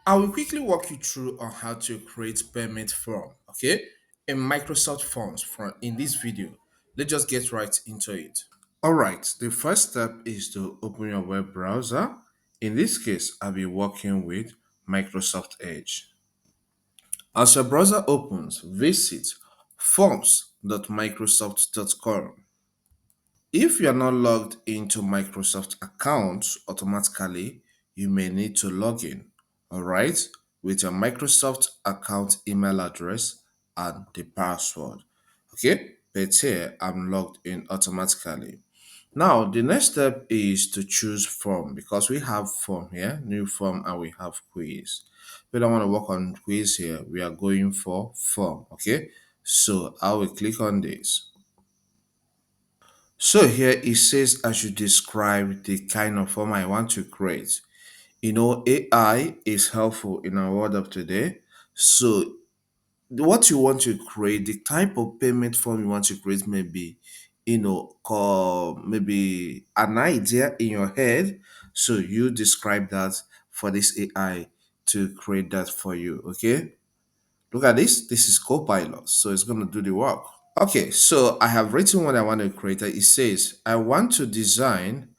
I will quickly walk you through on how to create payment form, okay, in Microsoft Forms from in this video. Let's just get right into it. All right, the first step is to open your web browser. In this case, I'll be working with Microsoft Edge. As your browser opens, visit forms.microsoft.com. If you are not logged into Microsoft accounts automatically, you may need to log in, all right, with your Microsoft account email address and the password. Okay, but here I'm logged in automatically. Now, the next step is to choose form because we have form here, new form, and we have quiz. We don't want to work on quiz here. We are going for form. Okay, so I will click on this. So here it says I should describe the kind of form I want to create. AI is helpful in our world of today. So what you want to create, the type of payment form you want to create may be, maybe an idea in your head. So you describe that for this AI to create that for you. Okay. Look at this. This is Copilot. So it's going to do the work. Okay, so I have written what I want to create. It says, I want to design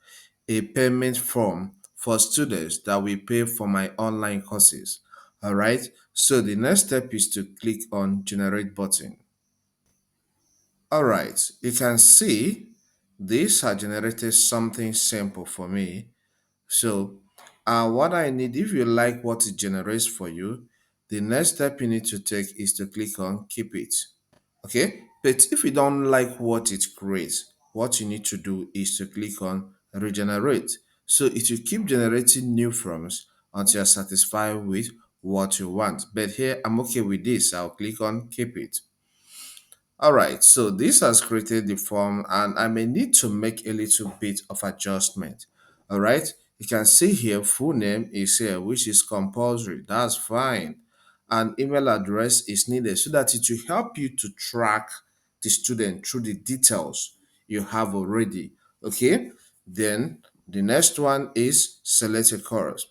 a payment form for students that will pay for my online courses. All right, so the next step is to click on generate button. All right, you can see this has generated something simple for me. So, what I need, if you like what it generates for you, the next step you need to take is to click on keep it. Okay, but if you don't like what it creates, what you need to do is to click on regenerate. So it will keep generating new forms until you're satisfied with what you want. But here I'm okay with this. I'll click on keep it. All right, so this has created the form and I may need to make a little bit of adjustment. All right, you can see here full name is here, which is compulsory. That's fine. And email address is needed so that it will help you to track the student through the details you have already. Okay, then the next one is select a course.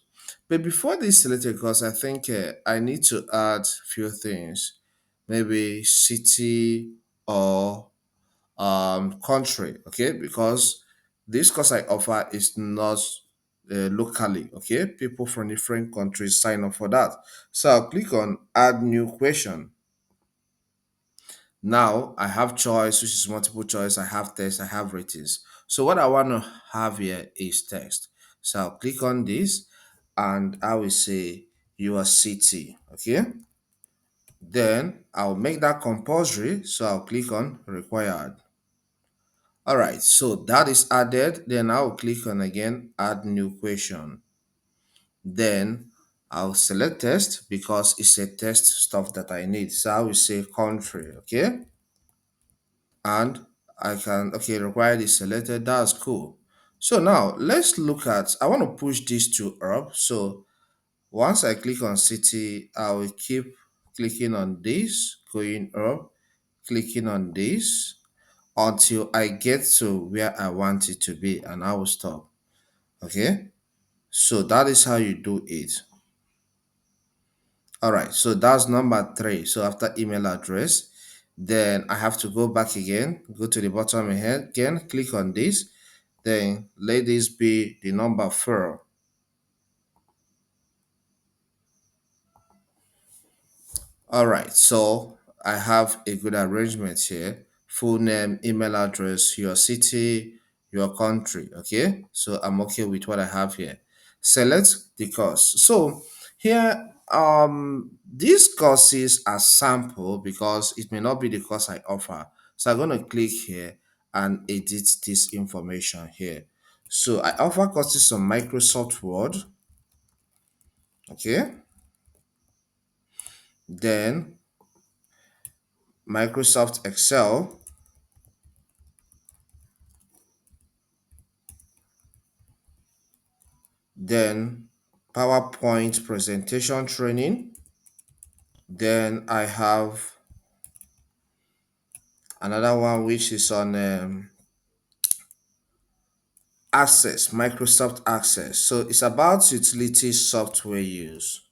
But before this select a course, I think I need to add few things, maybe city or country, okay, because this course I offer is not locally, okay, people from different countries sign up for that. So I'll click on add new question. Now I have choice, which is multiple choice, I have text, I have ratings. So what I want to have here is text. So I'll click on this and I will say your city, okay. Then I'll make that compulsory, so I'll click on required. All right, so that is added. Then I'll click on again, add new question. Then I'll select test because it's a test stuff that I need. So I will say country, okay? And I can, okay, required is selected. That's cool. So now let's look at, I want to push these two up. So once I click on city, I will keep clicking on this, going up, clicking on this until I get to where I want it to be and I will stop. Okay, so that is how you do it. All right, so that's number three. So after email address, then I have to go back again, go to the bottom again, click on this, then let this be the number four. All right, so I have a good arrangement here. Full name, email address, your city, your country. Okay, so I'm okay with what I have here. Select the course. So here, these courses are sample because it may not be the course I offer. So I'm gonna click here and edit this information here. So I offer courses on Microsoft Word. Okay, then Microsoft Excel, then PowerPoint presentation training. Then I have another one which is on Access, Microsoft Access. So it's about utility software use.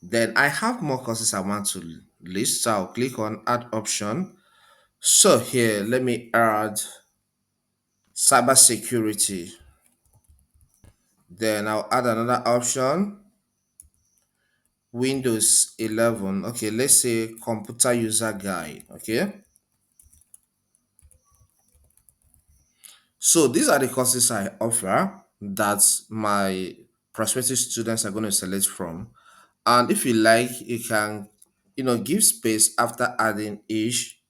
Then I have more courses I want to list, so I'll click on add option. So here, let me add cybersecurity. Then I'll add another option, Windows 11. Okay, let's say computer user guide. Okay, so these are the courses I offer that my prospective students are going to select from. And if you like, you can, give space after adding each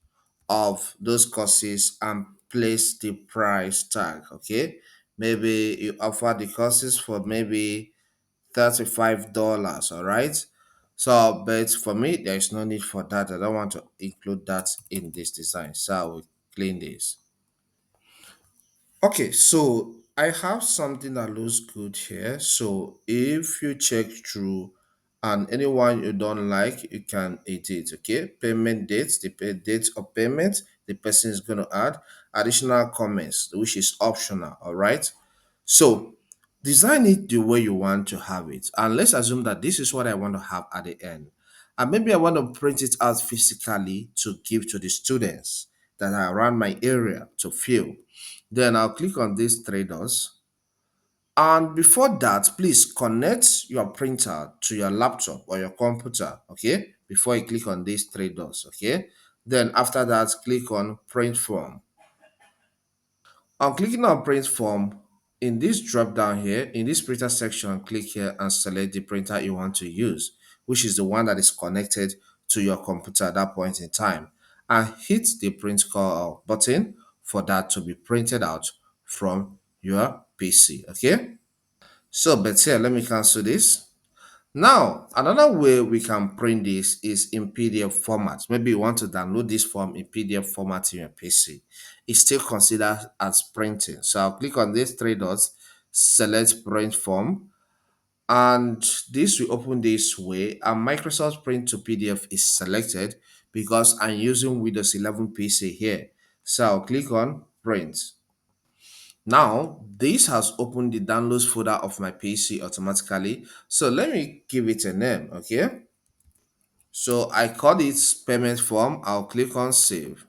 of those courses and place the price tag. Okay, maybe you offer the courses for maybe $35. All right. So, but for me, there is no need for that. I don't want to include that in this design. So I will clean this. Okay, so I have something that looks good here. So if you check through and anyone you don't like, you can edit. Okay, payment dates, the date of payment, the person is going to add additional comments, which is optional. All right. So design it the way you want to have it, and let's assume that this is what I want to have at the end. And maybe I want to print it out physically to give to the students that are around my area to fill. Then I'll click on these three dots. And before that, please connect your printer to your laptop or your computer, okay? Before you click on these three dots, okay? Then after that, click on print form. On clicking on print form, in this drop down here, in this printer section, click here and select the printer you want to use, which is the one that is connected to your computer at that point in time. And hit the print call button for that to be printed out from your PC. Okay. So, but here, let me cancel this. Now, another way we can print this is in PDF format. Maybe you want to download this form in PDF format in your PC. It's still considered as printing. So I'll click on these three dots, select print form, and this will open this way. And Microsoft Print to PDF is selected because I'm using Windows 11 PC here. So I'll click on print. Now, this has opened the downloads folder of my PC automatically. So let me give it a name, okay? So I call it payment form. I'll click on save.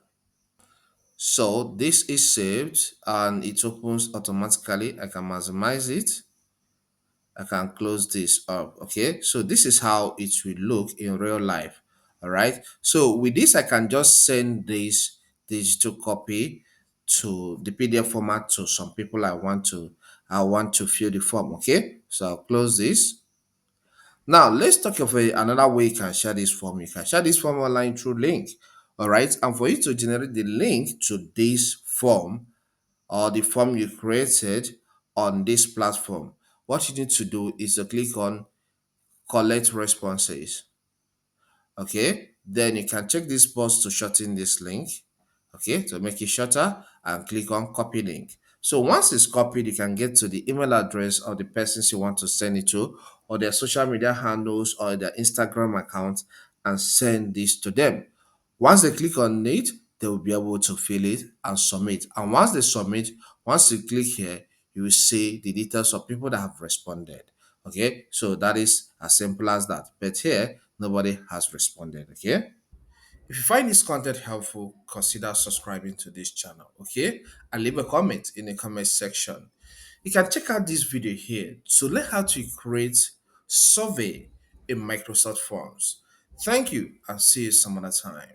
So this is saved and it opens automatically. I can maximize it. I can close this up. Okay. So this is how it will look in real life. All right. So with this, I can just send this digital copy to the PDF format to some people I want to fill the form. Okay. So I'll close this. Now, let's talk of another way you can share this form. You can share this form online through link. All right. And for you to generate the link to this form or the form you created on this platform, what you need to do is to click on collect responses. Okay. Then you can check this box to shorten this link. Okay. To make it shorter and click on copy link. So once it's copied, you can get to the email address of the persons you want to send it to, or their social media handles or their Instagram account, and send this to them. Once they click on it, they will be able to fill it and submit. And once they submit, once you click here, you will see the details of people that have responded. Okay, so that is as simple as that. But here, nobody has responded. Okay. If you find this content helpful, consider subscribing to this channel, okay? And leave a comment in the comment section. You can check out this video here to learn how to create survey in Microsoft Forms. Thank you and see you some other time.